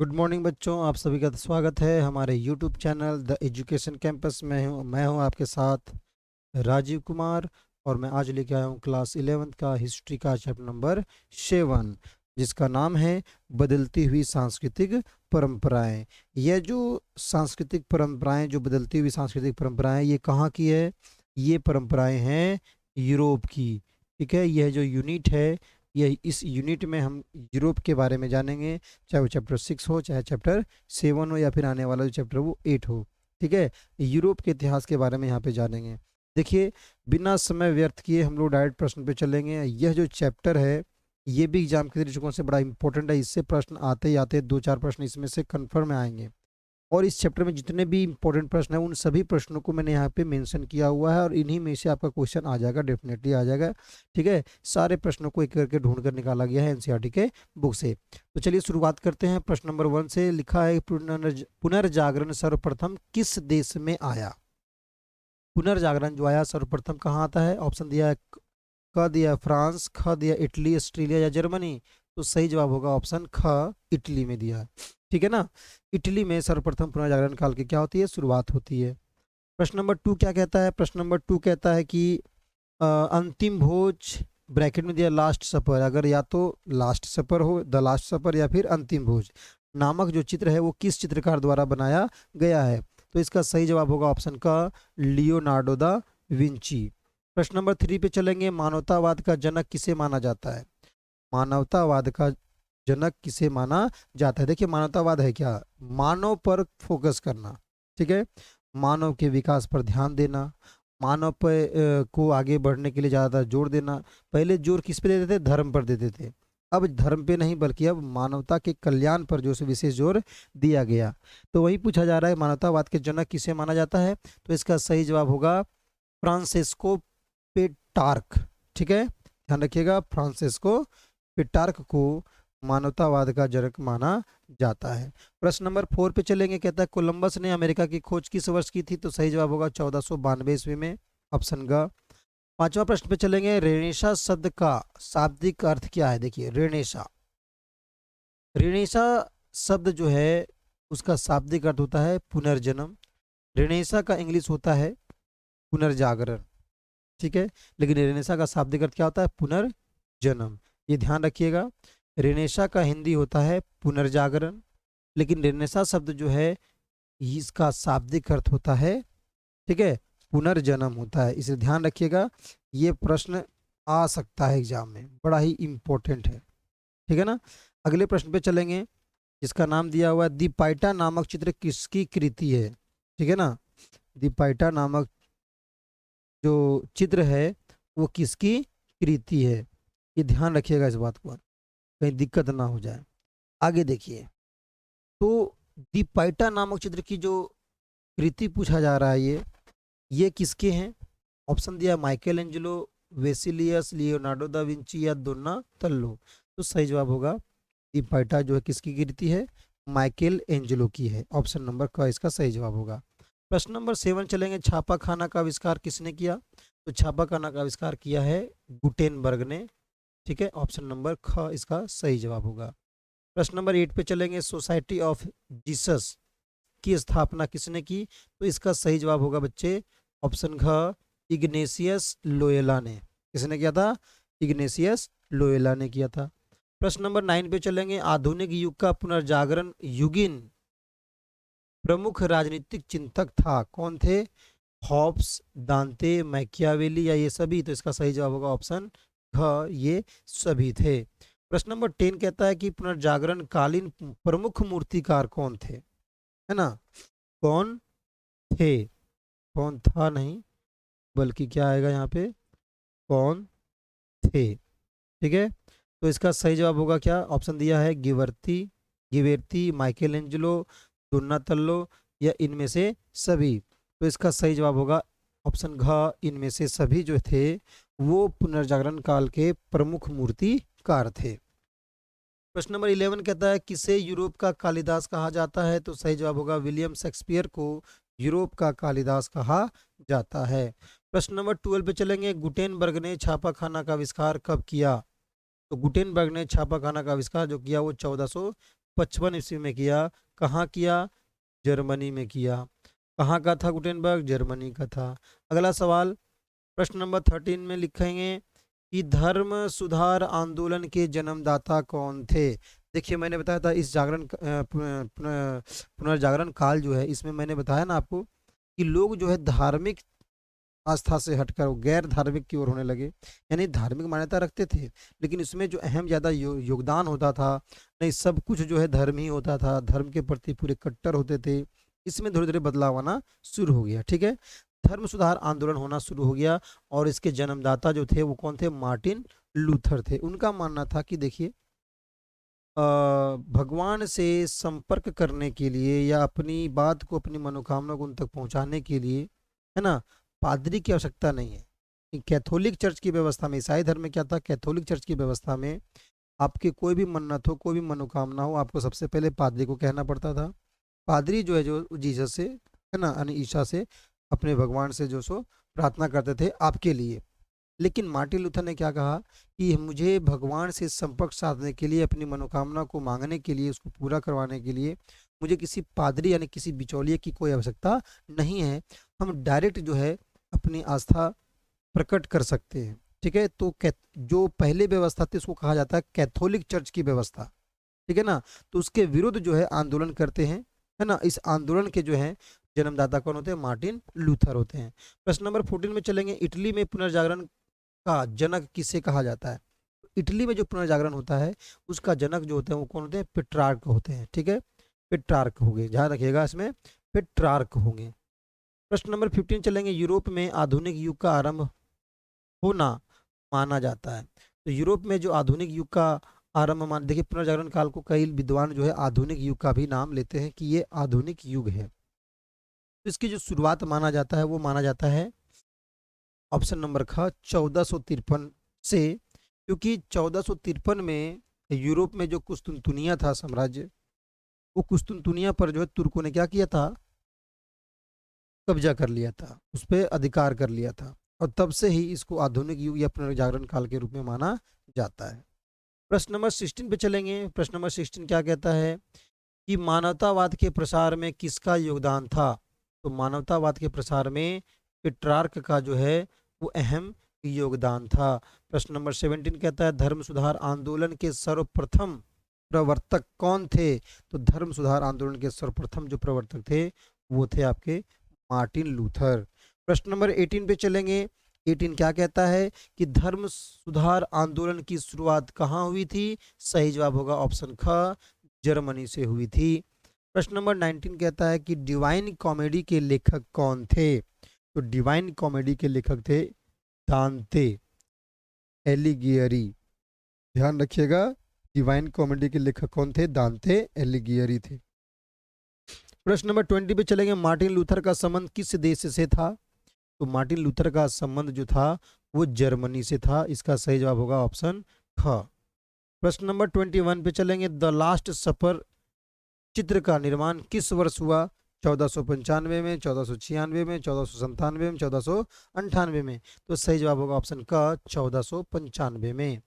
Good morning बच्चों, आप सभी का स्वागत है हमारे YouTube channel the education campus में। मैं हूं आपके साथ राजीव कुमार। और मैं आज लेके आया हूं क्लास 11th का हिस्ट्री का चैप्टर नंबर 7, जिसका नाम है बदलती हुई सांस्कृतिक परंपराएं। यह जो सांस्कृतिक परंपराएं, जो बदलती हुई सांस्कृतिक परंपराएं, ये कहाँ की है? ये परंपराएं हैं यूरोप की। ठीक है, यह जो यूनिट है, यह इस यूनिट में हम यूरोप के बारे में जानेंगे, चाहे वो चैप्टर 6 हो, चाहे चैप्टर 7 हो, या फिर आने वाला जो चैप्टर वो 8 हो। ठीक है, यूरोप के इतिहास के बारे में यहाँ पे जानेंगे। देखिए, बिना समय व्यर्थ किए हम लोग डायरेक्ट प्रश्न पे चलेंगे। यह जो चैप्टर है, ये भी एग्जाम के दृष्टिकोण से बड़ा इंपॉर्टेंट है। इससे प्रश्न आते ही आते 2-4 प्रश्न इसमें से कन्फर्म आएंगे। और इस चैप्टर में जितने भी इंपॉर्टेंट प्रश्न हैं, उन सभी प्रश्नों को मैंने यहाँ पे मेंशन किया हुआ है, और इन्हीं में से आपका क्वेश्चन आ जाएगा, डेफिनेटली आ जाएगा। ठीक है, सारे प्रश्नों को एक करके ढूंढ कर निकाला गया है एनसीईआरटी के बुक से। तो चलिए शुरुआत करते हैं। प्रश्न नंबर 1 से लिखा है, पुनर्जागरण सर्वप्रथम किस देश में आया? पुनर्जागरण जो आया सर्वप्रथम कहाँ आता है? ऑप्शन दिया है, क दिया है फ्रांस, ख दिया इटली, ऑस्ट्रेलिया या जर्मनी। तो सही जवाब होगा ऑप्शन ख, इटली में दिया है। ठीक है ना, इटली में सर्वप्रथम पुनर्जागरण काल की क्या होती है? शुरुआत होती है। प्रश्न नंबर 2 क्या कहता है? प्रश्न नंबर 2 कहता है कि अंतिम भोज, ब्रैकेट में दिया लास्ट सपर, अगर या तो लास्ट सपर हो, द लास्ट सपर, या फिर अंतिम भोज नामक जो चित्र है वो किस चित्रकार द्वारा बनाया गया है? तो इसका सही जवाब होगा ऑप्शन का, लियोनार्डो दा विंची। प्रश्न नंबर 3 पे चलेंगे। मानवतावाद का जनक किसे माना जाता है? मानवतावाद का जनक किसे माना जाता है? देखिए, मानवतावाद है क्या? मानव पर फोकस करना। ठीक है, मानव के विकास पर ध्यान देना, मानव पर को आगे बढ़ने के लिए ज़्यादातर जोर देना। पहले जोर किस पे देते थे? धर्म पर देते थे। अब धर्म पे नहीं, बल्कि अब मानवता के कल्याण पर जो विशेष जोर दिया गया। तो वही पूछा जा रहा है, मानवतावाद के जनक किसे माना जाता है? तो इसका सही जवाब होगा फ्रांसिस्को पेट्रार्क। ठीक है, ध्यान रखिएगा, फ्रांसिस्को पेट्रार्क को मानवतावाद का जनक माना जाता है। प्रश्न नंबर 4 पे चलेंगे। कहता है, कोलंबस ने अमेरिका की खोज किस वर्ष की थी? तो सही जवाब होगा 1492 ईस्वी में, ऑप्शन ग। पांचवा प्रश्न पे चलेंगे। रेनेसा शब्द का शाब्दिक अर्थ क्या है? देखिए, रेनेसा, रेनेसा शब्द जो है उसका शाब्दिक अर्थ होता है पुनर्जन्म। रेनेसा का इंग्लिश होता है पुनर्जागरण। ठीक है, लेकिन रेनेसा का शाब्दिक अर्थ क्या होता है? पुनर्जन्म। ये ध्यान रखिएगा। रेनेसा का हिंदी होता है पुनर्जागरण, लेकिन रेनेसा शब्द जो है इसका शाब्दिक अर्थ होता है, ठीक है, पुनर्जन्म होता है। इसे ध्यान रखिएगा, ये प्रश्न आ सकता है एग्जाम में, बड़ा ही इंपॉर्टेंट है। ठीक है ना, अगले प्रश्न पे चलेंगे, जिसका नाम दिया हुआ है दीपाइटा नामक चित्र किसकी कृति है? ठीक है ना, दीपाइटा नामक जो चित्र है वो किसकी कृति है? ये ध्यान रखिएगा इस बात को, कहीं दिक्कत ना हो जाए। आगे देखिए, तो दीपाइटा नामक चित्र की जो कृति पूछा जा रहा है, ये किसके हैं? ऑप्शन दिया Michelangelo, Vesalius, Leonardo da Vinci या दोनातल्लो। तो सही जवाब होगा, दीपाइटा जो है किसकी कृति है? माइकल एंजेलो की है। ऑप्शन नंबर क इसका सही जवाब होगा। प्रश्न नंबर 7 चलेंगे। छापाखाना का आविष्कार किसने किया? तो छापाखाना का आविष्कार किया है गुटेनबर्ग ने। ठीक है, ऑप्शन नंबर ख इसका सही जवाब होगा। प्रश्न नंबर 8 पे चलेंगे। सोसाइटी ऑफ जीसस की स्थापना किसने की? तो इसका सही जवाब होगा बच्चे ऑप्शन घ, इग्नेशियस लोयोला ने। किसने किया था? इग्नेशियस लोयोला ने किया था। प्रश्न नंबर 9 पे चलेंगे। आधुनिक युग का पुनर्जागरण युगीन प्रमुख राजनीतिक चिंतक था, कौन थे? हॉब्स, दांते, मैकियावेली या ये सभी? तो इसका सही जवाब होगा ऑप्शन घ, ये सभी थे। प्रश्न नंबर 10 कहता है कि पुनर्जागरण कालीन प्रमुख मूर्तिकार कौन थे? है ना, कौन थे, कौन था नहीं, बल्कि क्या आएगा यहाँ पे, कौन थे। ठीक है, तो इसका सही जवाब होगा क्या? ऑप्शन दिया है गिवर्ती, गिवेर्ती, माइकल एंजेलो, दोनातल्लो या इनमें से सभी। तो इसका सही जवाब होगा ऑप्शन घ, इनमें से सभी जो थे वो पुनर्जागरण काल के प्रमुख मूर्तिकार थे। प्रश्न नंबर 11 कहता है, किसे यूरोप का कालिदास कहा जाता है? तो सही जवाब होगा विलियम शेक्सपियर को यूरोप का कालिदास कहा जाता है। प्रश्न नंबर 12 पे चलेंगे। गुटेनबर्ग ने छापाखाना का आविष्कार कब किया? तो गुटेनबर्ग ने छापाखाना का आविष्कार जो किया वो 1855 ईस्वी में किया। कहाँ किया? जर्मनी में किया। कहाँ का था गुटेनबर्ग? जर्मनी का था। अगला सवाल प्रश्न नंबर 13 में लिखेंगे कि धर्म सुधार आंदोलन के जन्मदाता कौन थे? देखिए मैंने बताया था इस पुनर्जागरण काल जो है, इसमें मैंने बताया ना आपको कि लोग जो है धार्मिक आस्था से हटकर वो गैर धार्मिक की ओर होने लगे। यानी धार्मिक मान्यता रखते थे, लेकिन इसमें जो अहम ज़्यादा योगदान होता था, नहीं सब कुछ जो है धर्म ही होता था, धर्म के प्रति पूरे कट्टर होते थे। इसमें धीरे धीरे बदलाव आना शुरू हो गया। ठीक है, धर्म सुधार आंदोलन होना शुरू हो गया और इसके जन्मदाता जो थे वो कौन थे? मार्टिन लूथर थे। उनका मानना था कि देखिए भगवान से संपर्क करने के लिए या अपनी बात को, अपनी मनोकामना को उन तक पहुंचाने के लिए, है ना, पादरी की आवश्यकता नहीं है। कैथोलिक चर्च की व्यवस्था में, ईसाई धर्म में क्या था? कैथोलिक चर्च की व्यवस्था में आपकी कोई भी मन्नत हो, कोई भी मनोकामना हो, आपको सबसे पहले पादरी को कहना पड़ता था। पादरी जो है जो जीसस से, है ना, यानी ईसा से, अपने भगवान से जो सो प्रार्थना करते थे आपके लिए। लेकिन मार्टिन लूथर ने क्या कहा कि मुझे भगवान से संपर्क साधने के लिए, अपनी मनोकामना को मांगने के लिए, उसको पूरा करवाने के लिए मुझे किसी पादरी यानी किसी बिचौलिए की कोई आवश्यकता नहीं है। हम डायरेक्ट जो है अपनी आस्था प्रकट कर सकते हैं। ठीक है, तो जो पहले व्यवस्था थी उसको कहा जाता है कैथोलिक चर्च की व्यवस्था। ठीक है ना, तो उसके विरुद्ध जो है आंदोलन करते हैं, है ना। इस आंदोलन के जो है जन्मदाता कौन होते हैं? मार्टिन लूथर होते हैं। प्रश्न नंबर 14 में चलेंगे। इटली में पुनर्जागरण का जनक किसे कहा जाता है? इटली में जो पुनर्जागरण होता है उसका जनक जो होते हैं वो कौन होते हैं? पेट्रार्क होते हैं। ठीक है, पेट्रार्क होंगे, ध्यान रखिएगा इसमें, पेट्रार्क होंगे। प्रश्न नंबर 15 चलेंगे। यूरोप में आधुनिक युग का आरंभ होना माना जाता है। तो यूरोप में जो आधुनिक युग का आरंभ मान, देखिए पुनर्जागरण काल को कई विद्वान जो है आधुनिक युग का भी नाम लेते हैं कि ये आधुनिक युग है। तो इसकी जो शुरुआत माना जाता है वो माना जाता है ऑप्शन नंबर ख 1453 से, क्योंकि 1453 में यूरोप में जो कुस्तुनतुनिया था साम्राज्य, वो कुस्तुनतुनिया पर जो है तुर्कों ने क्या किया था? कब्जा कर लिया था, उस पर अधिकार कर लिया था, और तब से ही इसको आधुनिक युग या पुनर्जागरण काल के रूप में माना जाता है। प्रश्न नंबर 16 पे चलेंगे। प्रश्न नंबर 16 क्या कहता है कि मानवतावाद के प्रसार में किसका योगदान था? तो मानवतावाद के प्रसार में पेट्रार्क का जो है वो अहम योगदान था। प्रश्न नंबर 17 कहता है धर्म सुधार आंदोलन के सर्वप्रथम प्रवर्तक कौन थे? तो धर्म सुधार आंदोलन के सर्वप्रथम जो प्रवर्तक थे वो थे आपके मार्टिन लूथर। प्रश्न नंबर 18 पे चलेंगे। 18 क्या कहता है कि धर्म सुधार आंदोलन की शुरुआत कहाँ हुई थी? सही जवाब होगा ऑप्शन ख, जर्मनी से हुई थी। प्रश्न नंबर 19 कहता है कि डिवाइन कॉमेडी के लेखक कौन थे? तो डिवाइन कॉमेडी के लेखक थे दांते एलिगियरी। ध्यान रखिएगा, डिवाइन कॉमेडी के लेखक कौन थे? दांते एलिगियरी थे। प्रश्न नंबर 20 पे चलेंगे। मार्टिन लूथर का संबंध किस देश से था? तो मार्टिन लूथर का संबंध जो था वो जर्मनी से था। इसका सही जवाब होगा ऑप्शन ख। प्रश्न नंबर 21 पे चलेंगे। द लास्ट सफर चित्र का निर्माण किस वर्ष हुआ? 1495 में, 1496 में, 1497 में, 1498 में। तो सही जवाब होगा ऑप्शन क, 1495 में।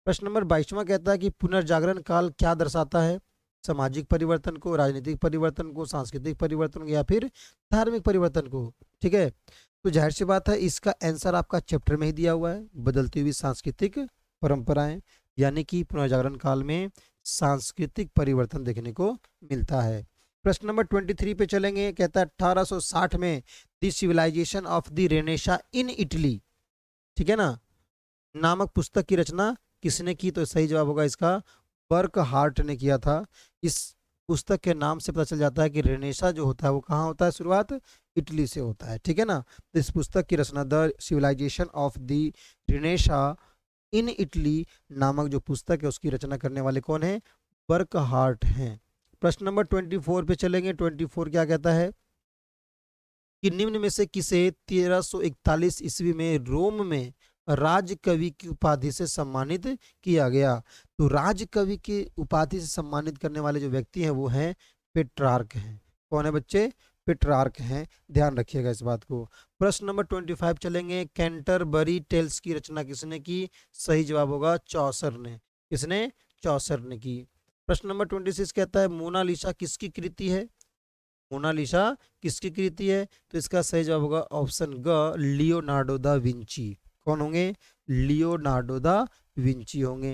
प्रश्न नंबर 22वां कहता है कि पुनर्जागरण काल क्या दर्शाता है? सामाजिक परिवर्तन को, राजनीतिक परिवर्तन को, सांस्कृतिक परिवर्तन को, या फिर धार्मिक परिवर्तन को? ठीक है, तो जाहिर सी बात है इसका आंसर आपका चैप्टर में ही दिया हुआ है, बदलती हुई सांस्कृतिक परंपराएं। यानी कि पुनर्जागरण काल में सांस्कृतिक परिवर्तन देखने को मिलता है। प्रश्न नंबर 23 पे चलेंगे। कहता है 1860 में the civilisation of the Renaissance in Italy, ठीक है ना, नामक पुस्तक की रचना किसने की? तो सही जवाब होगा इसका बर्क हार्ट ने किया था। इस पुस्तक के नाम से पता चल जाता है कि रेनेसा जो होता है वो कहाँ होता है? शुरुआत इटली से होता है। ठीक है ना, तो इस पुस्तक की रचना the civilisation of the Renaissance in Italy नामक जो पुस्तक है उसकी रचना करने वाले कौन है? बर्क हार्ट हैं। प्रश्न नंबर 24 पे चलेंगे। 24 क्या कहता है कि निम्न में से किसे 1341 ईस्वी में रोम में राजकवि की उपाधि से सम्मानित किया गया? तो राजकवि की उपाधि से सम्मानित करने वाले जो व्यक्ति हैं वो हैं पेट्रार्क हैं। कौन है बच्चे? पेट्रार्क हैं, ध्यान रखिएगा इस बात को। प्रश्न नंबर 25 चलेंगे। कैंटरबरी टेल्स की रचना किसने की? सही जवाब होगा चौसर ने। किसने? चौसर ने की। प्रश्न नंबर 26 कहता है मोनालिसा किसकी कृति है? मोनालिसा किसकी कृति है? तो इसका सही जवाब होगा ऑप्शन ग, लियोनार्डो दा विंची। कौन होंगे? लियोनार्डो दा विंची होंगे।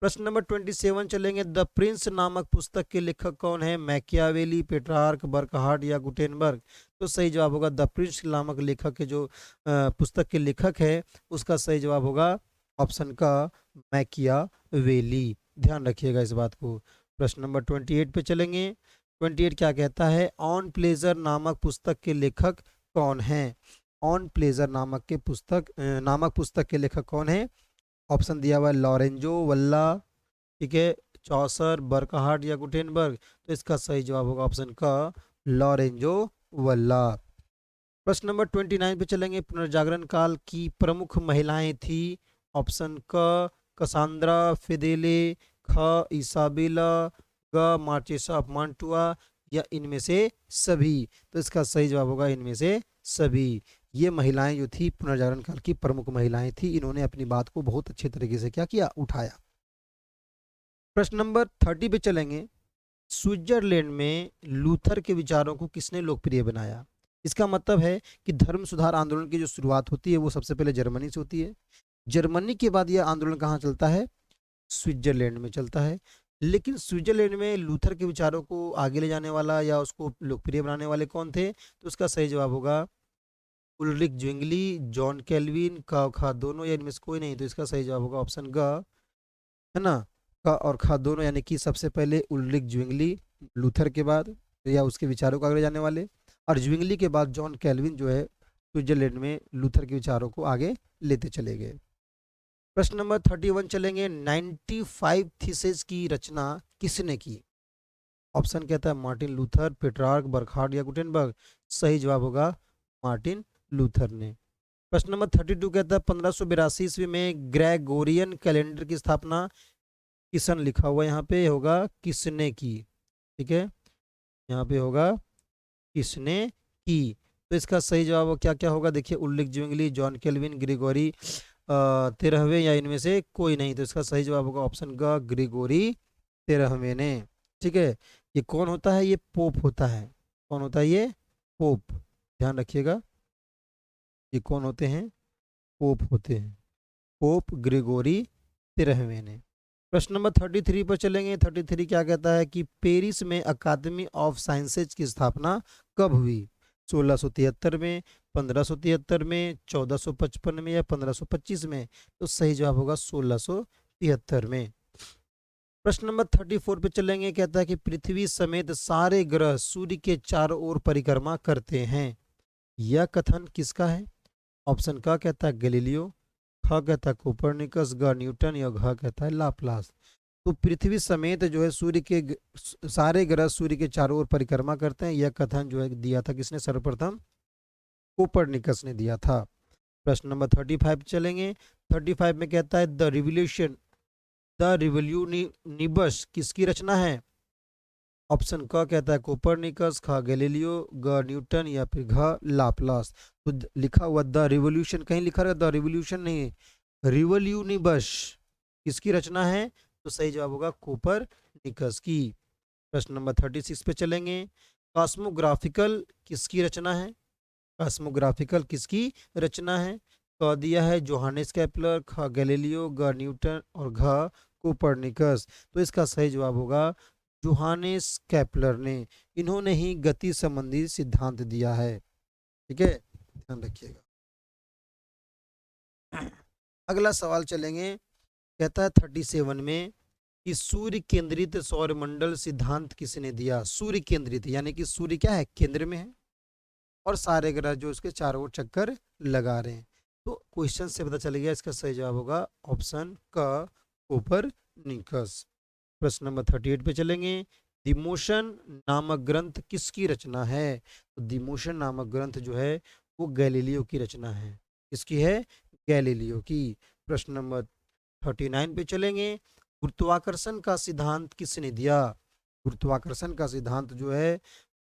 प्रश्न नंबर 27 चलेंगे। द प्रिंस नामक पुस्तक के लेखक कौन है? मैकियावेली, पेट्रार्क, बर्कहार्ट या गुटेनबर्ग? तो सही जवाब होगा द प्रिंस नामक लेखक के जो पुस्तक के लेखक है उसका सही जवाब होगा ऑप्शन का मैकियावेली। ध्यान रखिएगा इस बात को। प्रश्न नंबर 28 पे चलेंगे। 28 क्या कहता है? ऑन प्लेजर नामक पुस्तक के लेखक कौन है? ऑन प्लेजर नामक पुस्तक के लेखक कौन है? ऑप्शन दिया हुआ है लॉरेंजो वल्ला, ठीक है, चौसर, बर्कहार्ट या गुटेनबर्ग? तो इसका सही जवाब होगा ऑप्शन का लॉरेंजो वल्ला। प्रश्न नंबर 29 पे चलेंगे। पुनर्जागरण काल की प्रमुख महिलाएं थी। ऑप्शन क कसांद्रा फिदेले, ख इसाबेला, ग मार्चेसा ऑफ मांटुआ या इनमें से सभी? तो इसका सही जवाब होगा इनमें से सभी। ये महिलाएं जो थी पुनर्जागरण काल की प्रमुख महिलाएं थी, इन्होंने अपनी बात को बहुत अच्छे तरीके से क्या किया? उठाया। प्रश्न नंबर 30 पे चलेंगे। स्विट्जरलैंड में लूथर के विचारों को किसने लोकप्रिय बनाया? इसका मतलब है कि धर्म सुधार आंदोलन की जो शुरुआत होती है वो सबसे पहले जर्मनी से होती है। जर्मनी के बाद यह आंदोलन कहाँ चलता है? स्विट्जरलैंड में चलता है। लेकिन स्विट्जरलैंड में लूथर के विचारों को आगे ले जाने वाला या उसको लोकप्रिय बनाने वाले कौन थे? तो उसका सही जवाब होगा उल्रिक ज्विंगली, जॉन कैल्विन, का खा दोनों या इनमें से कोई नहीं? तो इसका सही जवाब होगा ऑप्शन ग, है ना, का और खा दोनों, यानी कि सबसे पहले उल्रिक ज्विंगली लूथर के बाद या उसके विचारों को आगे ले जाने वाले, और ज्विंगली के बाद जॉन कैल्विन जो है स्विट्जरलैंड में लूथर के विचारों को आगे लेते चले गए। प्रश्न नंबर 31 चलेंगे। 95 थीसिस की रचना किसने की? ऑप्शन कहता है मार्टिन लूथर, पेट्रार्क, बर्कहार्ट या गुटेनबर्ग? सही जवाब होगा मार्टिन लूथर ने। प्रश्न नंबर 32 कहता है 1582 ईस्वी में ग्रेगोरियन कैलेंडर की स्थापना किसन लिखा हुआ यहाँ पे होगा किसने की? ठीक है, यहाँ पे होगा किसने की। तो इसका सही जवाब क्या क्या होगा? देखिए Ulrich Zwingli, John Calvin, Gregory 13वें या इनमें से कोई नहीं? तो इसका सही जवाब होगा ऑप्शन ग, ग्रिगोरी 13वें ने। ठीक है, ये कौन होता है? ये पोप होता है। कौन होता है? ये पोप। ध्यान रखिएगा, ये कौन होते हैं? पोप होते हैं। पोप ग्रिगोरी 13वें ने। प्रश्न नंबर 33 पर चलेंगे। 33 क्या कहता है कि पेरिस में अकादमी ऑफ साइंसेज की स्थापना कब हुई? 1673 में, 1573 में, 1455 में या 1525 में? तो सही जवाब होगा 1673 में। प्रश्न नंबर 34 पे चलेंगे। कहता है कि पृथ्वी समेत सारे ग्रह सूर्य के चारों ओर परिक्रमा करते हैं। यह कथन किसका है? ऑप्शन का कहता है गैलीलियो, ख कहता है कोपरनिकस, ग न्यूटन या घ कहता है लाप्लास? तो पृथ्वी समेत जो है सूर्य के सारे ग्रह सूर्य के चारों ओर परिक्रमा करते हैं, यह कथन जो है दिया था किसने? सर्वप्रथम कोपरनिकस ने दिया था। प्रश्न नंबर 35 चलेंगे। 35 में कहता है द रिवोल्यूनिबस किसकी रचना है? ऑप्शन क कहता है कोपरनिकस, ख गैलीलियो, ग न्यूटन या फिर घ लाप्लास? तो लिखा हुआ द रिवोल्यूशन, कहीं लिखा रहा द रिवोल्यूशन नहीं, रिवोल्यूनिबस किसकी रचना है? तो सही जवाब होगा कोपरनिकस की। प्रश्न नंबर 36 पे चलेंगे। कॉस्मोग्राफिकल किसकी रचना है? कॉस्मोग्राफिकल किसकी रचना है? क दिया है जोहानेस केपलर, ख गैलीलियो, ग न्यूटन और घ कोपरनिकस? तो इसका सही जवाब होगा जोहानेस केपलर ने। इन्होंने ही गति संबंधी सिद्धांत दिया है। ठीक है, ध्यान रखिएगा। अगला सवाल चलेंगे। कहता है 37 में कि सूर्य केंद्रित सौरमंडल सिद्धांत किसने दिया? सूर्य केंद्रित यानी कि सूर्य क्या है? केंद्र में है और सारे ग्रह जो उसके चारों ओर चक्कर लगा रहे हैं। तो क्वेश्चन से पता चल गया इसका सही जवाब होगा ऑप्शन क, कोपरनिकस। प्रश्न नंबर 38 पे चलेंगे। द मोशन नामक ग्रंथ किसकी रचना है? तो द मोशन नामक ग्रंथ जो है वो गैलीलियो की रचना है। किसकी है? गैलीलियो की। प्रश्न नंबर 39 पे चलेंगे। गुरुत्वाकर्षण का सिद्धांत किसने दिया? गुरुत्वाकर्षण का सिद्धांत जो है,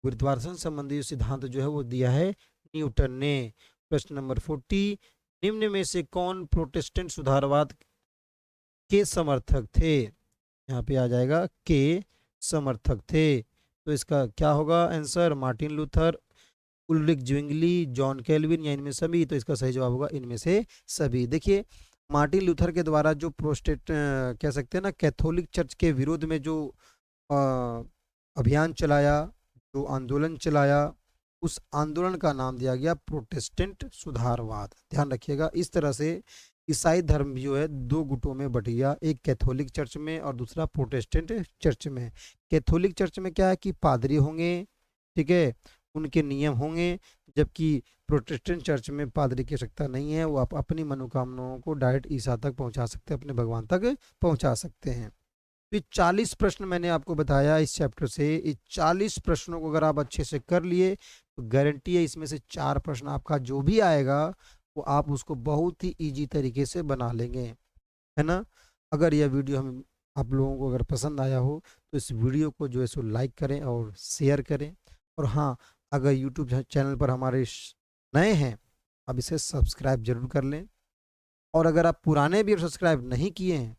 गुरुत्वाकर्षण संबंधी सिद्धांत जो है वो दिया है न्यूटन ने। प्रश्न नंबर 40, निम्न में से कौन प्रोटेस्टेंट सुधारवाद के समर्थक थे? यहाँ पे आ जाएगा के समर्थक थे। तो इसका क्या होगा answer? Martin Luther, Ulrich Zwingli, John Calvin या इनमें सभी। तो इसका सही जवाब होगा इनमें से सभी। देखिए, मार्टिन लूथर के द्वारा जो कह सकते हैं ना, कैथोलिक चर्च के विरोध में जो अ, अभियान चलाया, जो आंदोलन चलाया, उस आंदोलन का नाम दिया गया प्रोटेस्टेंट सुधारवाद। ध्यान रखिएगा। इस तरह से ईसाई धर्म जो है दो गुटों में बट गया, एक कैथोलिक चर्च में और दूसरा प्रोटेस्टेंट चर्च में। कैथोलिक चर्च में क्या है कि पादरी होंगे, ठीक है, उनके नियम होंगे, जबकि प्रोटेस्टेंट चर्च में पादरी की आवश्यकता नहीं है, वो आप अपनी मनोकामनाओं को डायरेक्ट ईसा तक पहुंचा सकते हैं, अपने भगवान तक पहुंचा सकते हैं। तो ये 40 प्रश्न मैंने आपको बताया इस चैप्टर से। इस 40 प्रश्नों को अगर आप अच्छे से कर लिए तो गारंटी है इसमें से 4 प्रश्न आपका जो भी आएगा वो आप उसको बहुत ही इजी तरीके से बना लेंगे, है ना। अगर यह वीडियो हम आप लोगों को अगर पसंद आया हो तो इस वीडियो को जो है सो लाइक करें और शेयर करें। और हाँ, अगर यूट्यूब चैनल पर हमारे नए हैं, अब इसे सब्सक्राइब जरूर कर लें। और अगर आप पुराने भी सब्सक्राइब नहीं किए हैं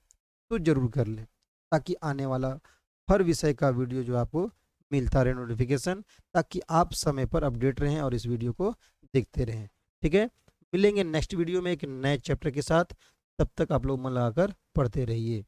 तो जरूर कर लें, ताकि आने वाला हर विषय का वीडियो जो आपको मिलता रहे नोटिफिकेशन, ताकि आप समय पर अपडेट रहें और इस वीडियो को देखते रहें। ठीक है, मिलेंगे नेक्स्ट वीडियो में एक नए चैप्टर के साथ। तब तक आप लोग मन लगाकर पढ़ते रहिए।